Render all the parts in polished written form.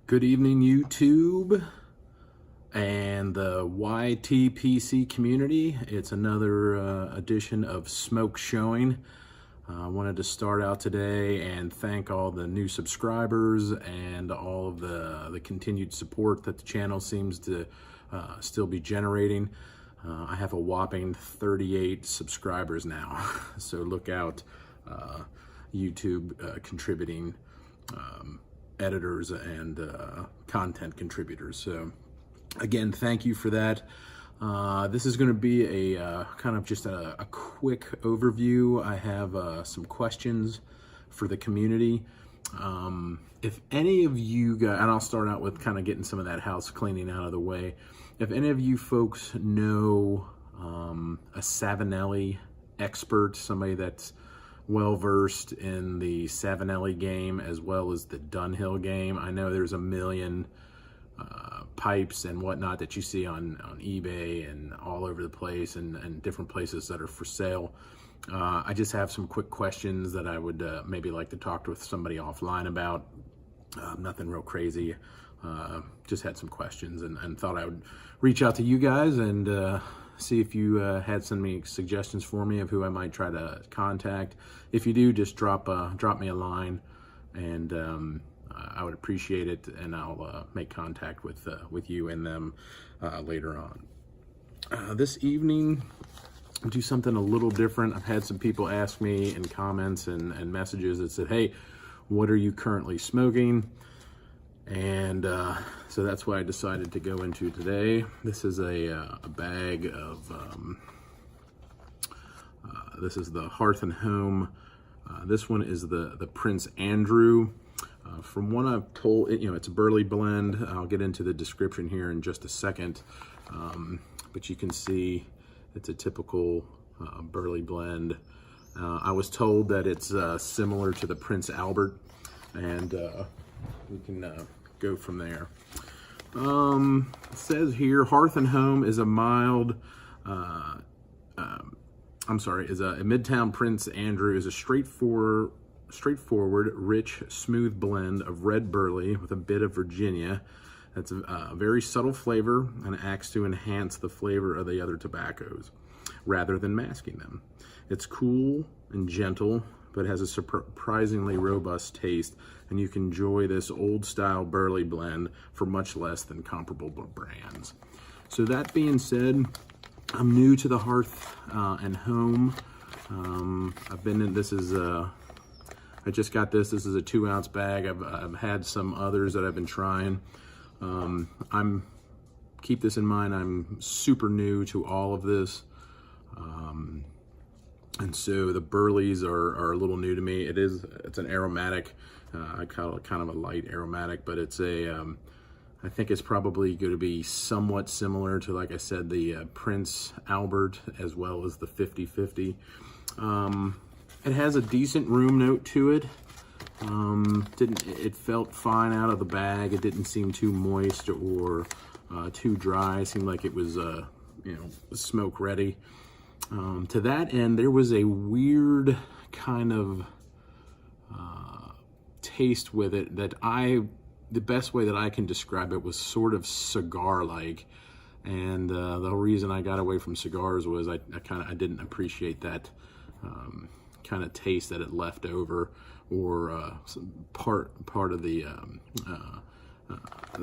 Good evening, YouTube and the YTPC community. It's another edition of Smoke Showing. I wanted to start out today and thank all the new subscribers and all of the continued support that the channel seems to still be generating. I have a whopping 38 subscribers now, so look out, YouTube contributing editors and content contributors. So again, thank you for that. This is going to be a kind of just a quick overview. I have some questions for the community. If any of you guys, and I'll start out with kind of getting some of that house cleaning out of the way. If any of you folks know a Savinelli expert, somebody that's well-versed in the Savinelli game as well as the Dunhill game. I know there's a million pipes and whatnot that you see on eBay and all over the place and different places that are for sale. I just have some quick questions that I would maybe like to talk with somebody offline about. Nothing real crazy. Just had some questions and thought I would reach out to you guys and see if you had some suggestions for me of who I might try to contact. If you do, just drop me a line, and I would appreciate it, and I'll make contact with you and them later on. This evening, I'll do something a little different. I've had some people ask me in comments and messages that said, "Hey, what are you currently smoking?" And so that's why I decided to go into today. This is a bag of, this is the Hearth and Home. This one is the Prince Andrew. From what I've told, it's a burley blend. I'll get into the description here in just a second. But you can see it's a typical burley blend. I was told that it's similar to the Prince Albert, and we can go from there. It says here, Hearth and Home is a mild, is a Midtown Prince Andrew is a straightforward, rich, smooth blend of red burley with a bit of Virginia. That's a very subtle flavor and acts to enhance the flavor of the other tobaccos rather than masking them. It's cool and gentle, but has a surprisingly robust taste, and you can enjoy this old-style burley blend for much less than comparable brands. So that being said, I'm new to the Hearth and Home. I've been in, this is, I just got this. This is a 2-ounce bag. I've had some others that I've been trying. Keep this in mind, I'm super new to all of this. And so the burleys are a little new to me. It's an aromatic, I call it kind of a light aromatic, but it's I think it's probably going to be somewhat similar to, like I said, the Prince Albert as well as the 50/50. It has a decent room note to it. It felt fine out of the bag. It didn't seem too moist or too dry. It seemed like it was smoke ready. To that end, there was a weird kind of taste with it that the best way that I can describe it was sort of cigar-like. And the reason I got away from cigars was I didn't appreciate that kind of taste that it left over, or part of the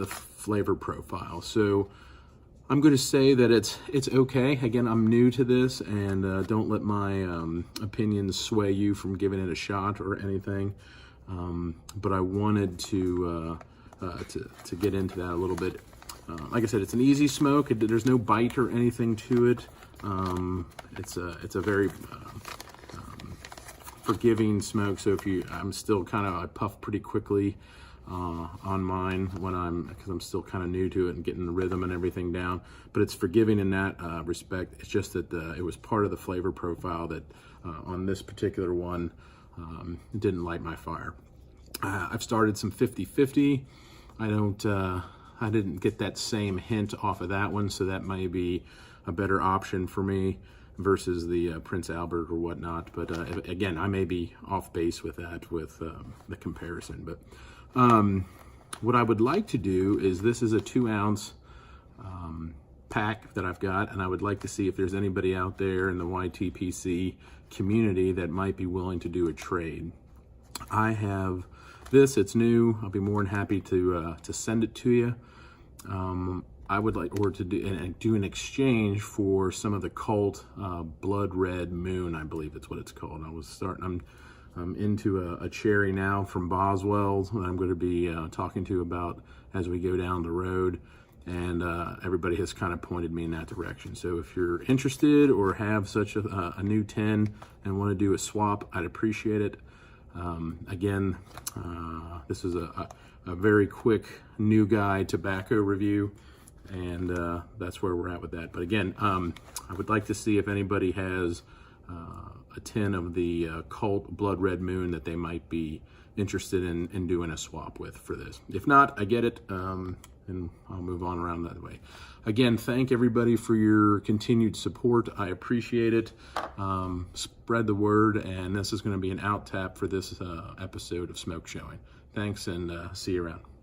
flavor profile. So I'm going to say that it's okay. Again, I'm new to this, and don't let my opinions sway you from giving it a shot or anything. But I wanted to get into that a little bit. Like I said, it's an easy smoke. There's no bite or anything to it. It's a very forgiving smoke. So I'm still I puff pretty quickly on mine because I'm still kind of new to it and getting the rhythm and everything down, but it's forgiving in that respect. It's just that it was part of the flavor profile that on this particular one didn't light my fire. I've started some 50/50. I didn't get that same hint off of that one, so that may be a better option for me versus the Prince Albert or whatnot. But again, I may be off base with that, with the comparison. But what I would like to do is, this is a 2-ounce pack that I've got, and I would like to see if there's anybody out there in the YTPC community that might be willing to do a trade. I have this, it's new. I'll be more than happy to send it to you. I would like, or to do an exchange for some of the Cult Blood Red Moon, I believe that's what it's called. I'm into a cherry now from Boswell's that I'm going to be talking to about as we go down the road, and everybody has kind of pointed me in that direction. So if you're interested or have such a new 10 and want to do a swap, I'd appreciate it. Again, this is a very quick new guy tobacco review, and that's where we're at with that. But again, I would like to see if anybody has a 10 of the Cult Blood Red Moon that they might be interested in doing a swap with for this. If not, I get it, and I'll move on around that way. Again, thank everybody for your continued support. I appreciate it. Spread the word, and this is going to be an out tap for this episode of Smoke Showing. Thanks, and see you around.